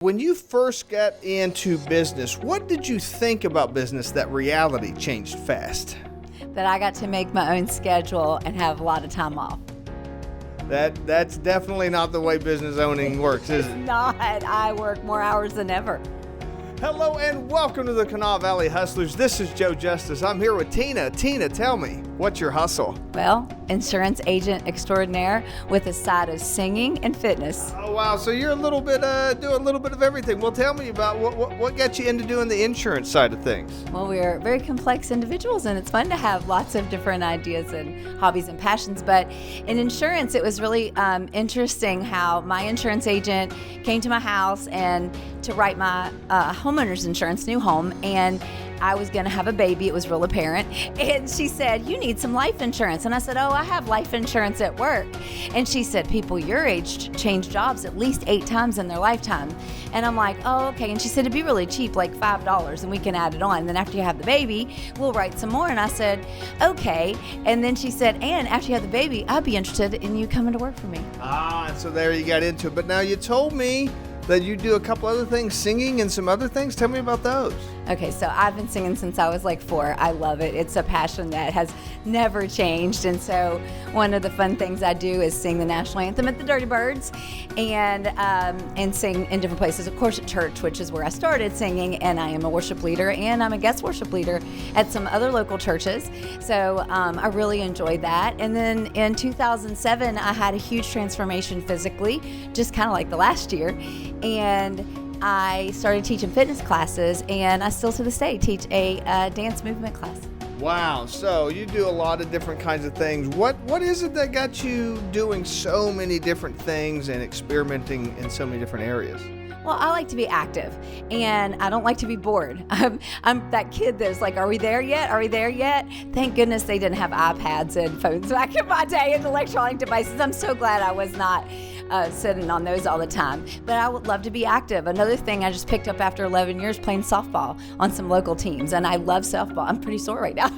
When you first got into business, what did you think about business that reality changed fast? That I got to make my own schedule and have a lot of time off. That's definitely not the way business owning works, is it? It's not. I work more hours than ever. Hello and welcome to the Kanawha Valley Hustlers. This is Joe Justice. I'm here with Tina. Tina, tell me, what's your hustle? Well, insurance agent extraordinaire with a side of singing and fitness. Oh wow, so you're a little bit doing a little bit of everything. Well, tell me about what got you into doing the insurance side of things. Well, we're very complex individuals, and it's fun to have lots of different ideas and hobbies and passions. But in insurance, it was really interesting how my insurance agent came to my house and to write my homeowner's insurance, new home, and I was going to have a baby. It was real apparent. And she said, "You need some life insurance." And I said, "Oh, I have life insurance at work." And she said, "People your age change jobs at least 8 times in their lifetime." And I'm like, "Oh, okay." And she said, "It'd be really cheap, like $5, and we can add it on. And then after you have the baby, we'll write some more." And I said, "Okay." And then she said, "And after you have the baby, I'd be interested in you coming to work for me." So there you got into it. But now you told me that you do a couple other things, singing and some other things. Tell me about those. Okay, so I've been singing since I was like 4. I love it. It's a passion that has never changed. And so one of the fun things I do is sing the national anthem at the Dirty Birds and sing in different places. Of course, at church, which is where I started singing, and I am a worship leader, and I'm a guest worship leader at some other local churches. So I really enjoyed that. And then in 2007, I had a huge transformation physically, just kind of like the last year. And I started teaching fitness classes, and I still to this day teach a dance movement class. Wow, so you do a lot of different kinds of things. What is it that got you doing so many different things and experimenting in so many different areas? Well, I like to be active, and I don't like to be bored. I'm that kid that's like, "Are we there yet? Are we there yet?" Thank goodness they didn't have iPads and phones back in my day and electronic devices. I'm so glad I was not sitting on those all the time. But I would love to be active. Another thing I just picked up after 11 years playing softball on some local teams, and I love softball. I'm pretty sore right now.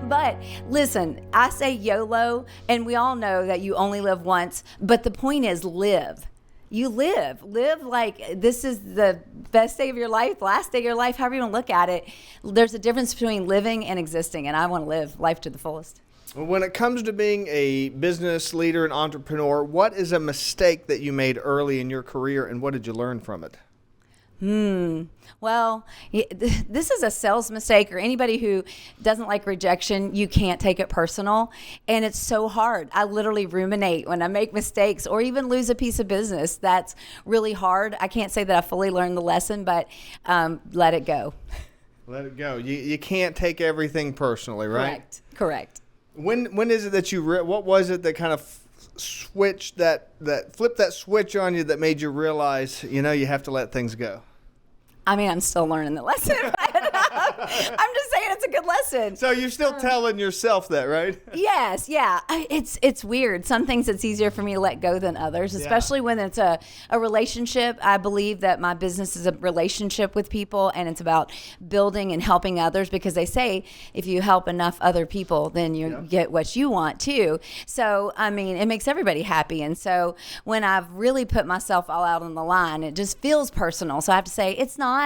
But listen, I say YOLO, and we all know that you only live once, but the point is live. You live like this is the best day of your life, last day of your life, however you want to look at it. There's a difference between living and existing, and I want to live life to the fullest. When it comes to being a business leader and entrepreneur, what is a mistake that you made early in your career, and what did you learn from it? Well, this is a sales mistake, or anybody who doesn't like rejection, you can't take it personal. And it's so hard. I literally ruminate when I make mistakes or even lose a piece of business. That's really hard. I can't say that I fully learned the lesson, but let it go. Let it go. You can't take everything personally, right? Correct. When is it that what was it that kind of switched flipped that switch on you that made you realize, you have to let things go? I mean, I'm still learning the lesson, but I'm just saying it's a good lesson. So you're still telling yourself that, right? Yes, yeah. It's weird. Some things it's easier for me to let go than others, especially when it's a relationship. I believe that my business is a relationship with people, and it's about building and helping others, because they say if you help enough other people, then you get what you want too. So, I mean, it makes everybody happy. And so when I've really put myself all out on the line, it just feels personal. So I have to say it's not.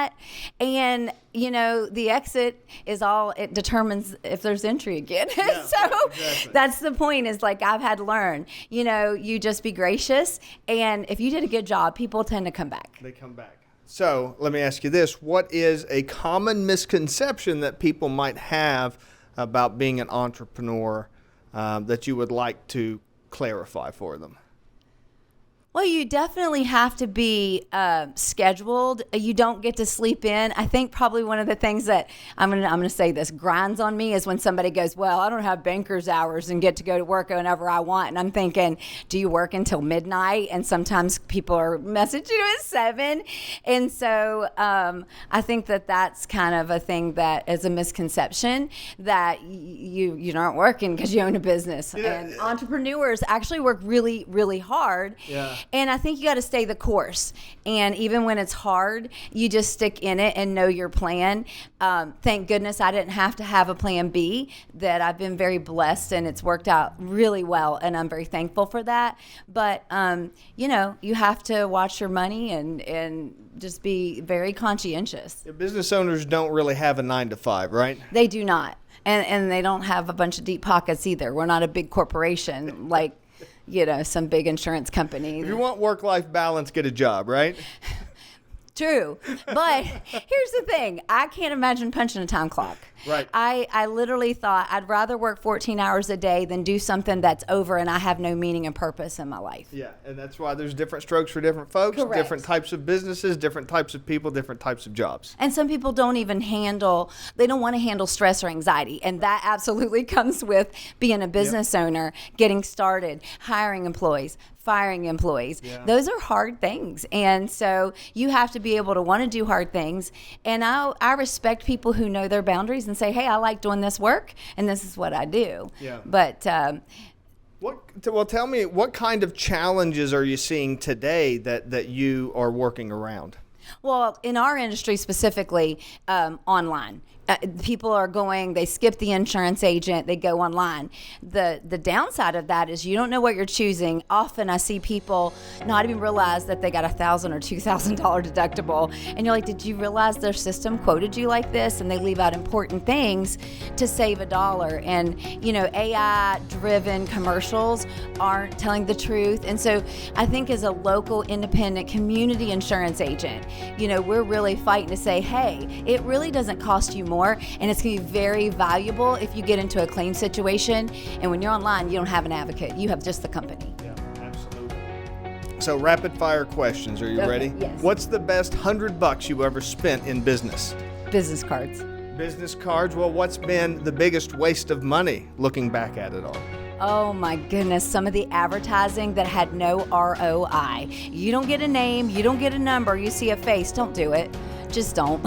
And the exit is all it determines if there's entry again. Yeah, so exactly. That's the point, is like I've had to learn, you just be gracious. And if you did a good job, people tend to come back. They come back. So let me ask you this. What is a common misconception that people might have about being an entrepreneur that you would like to clarify for them? Well, you definitely have to be scheduled. You don't get to sleep in. I think probably one of the things that I'm gonna say this grinds on me is when somebody goes, "Well, I don't have banker's hours and get to go to work whenever I want." And I'm thinking, do you work until midnight? And sometimes people are messaging you at 7. And so I think that that's kind of a thing that is a misconception, that you aren't working because you own a business. Yeah. And entrepreneurs actually work really, really hard. Yeah. And I think you got to stay the course. And even when it's hard, you just stick in it and know your plan. Thank goodness I didn't have to have a plan B, that I've been very blessed and it's worked out really well. And I'm very thankful for that. But, you have to watch your money and just be very conscientious. The business owners don't really have a 9-to-5, right? They do not. And they don't have a bunch of deep pockets either. We're not a big corporation like, some big insurance company. If you want work-life balance, get a job, right? True. But here's the thing. I can't imagine punching a time clock. Right. I literally thought I'd rather work 14 hours a day than do something that's over and I have no meaning and purpose in my life. Yeah, and that's why there's different strokes for different folks, Correct. Different types of businesses, different types of people, different types of jobs. And some people don't even they don't want to handle stress or anxiety. And that absolutely comes with being a business owner, getting started, hiring employees, firing employees. Yeah. Those are hard things. And so you have to be able to want to do hard things. And I respect people who know their boundaries and say, hey, I like doing this work and this is what I do. Yeah. But tell me, what kind of challenges are you seeing today that you are working around? Well, in our industry specifically, online. People are they skip the insurance agent, they go online. The downside of that is you don't know what you're choosing. Often I see people not even realize that they got $1,000 or $2,000 deductible. And you're like, did you realize their system quoted you like this? And they leave out important things to save $1. And, AI-driven commercials aren't telling the truth. And so I think as a local independent community insurance agent, we're really fighting to say, hey, it really doesn't cost you more, and it's going to be very valuable if you get into a claim situation. And when you're online, you don't have an advocate. You have just the company. Yeah, absolutely. So rapid fire questions. Are you ready? Yes. What's the best $100 you ever spent in business? Business cards. Business cards. Well, what's been the biggest waste of money looking back at it all? Oh my goodness, some of the advertising that had no ROI. You don't get a name, you don't get a number, you see a face. Don't do it. Just don't.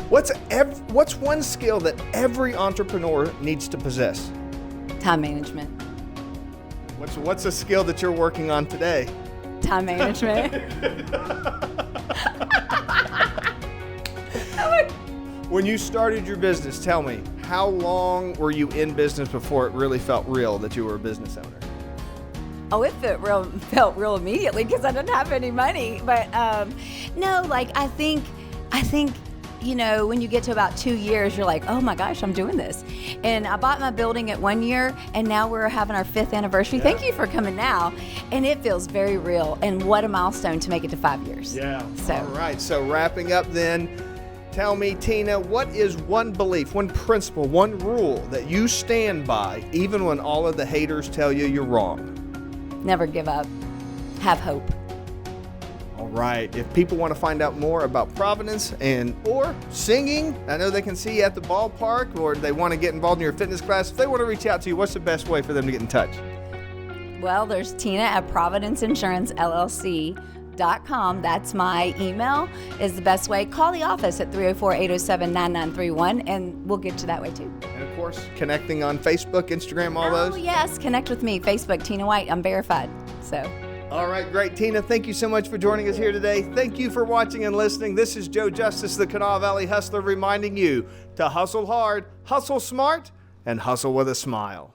What's one skill that every entrepreneur needs to possess? Time management. What's a skill that you're working on today? Time management. When you started your business, tell me, how long were you in business before it really felt real that you were a business owner? Oh, it felt real immediately because I didn't have any money. But no, I think when you get to about 2 years, you're like, oh my gosh, I'm doing this. And I bought my building at 1 year, and now we're having our 5th anniversary. Yeah. Thank you for coming now. And it feels very real. And what a milestone to make it to 5 years. Yeah. So. All right. So wrapping up then, tell me, Tina, what is one belief, one principle, one rule that you stand by even when all of the haters tell you you're wrong? Never give up. Have hope. All right. If people want to find out more about Providence or singing, I know they can see you at the ballpark, or they want to get involved in your fitness class. If they want to reach out to you, what's the best way for them to get in touch? Well, there's Tina at providenceinsuranceLLC.com. That's my email is the best way. Call the office at 304-807-9931, and we'll get you that way too. And of course, connecting on Facebook, Instagram, all those. Oh, yes. Connect with me. Facebook, Tina White. I'm verified. So. All right, great. Tina, thank you so much for joining us here today. Thank you for watching and listening. This is Joe Justice, the Kanawha Valley Hustler, reminding you to hustle hard, hustle smart, and hustle with a smile.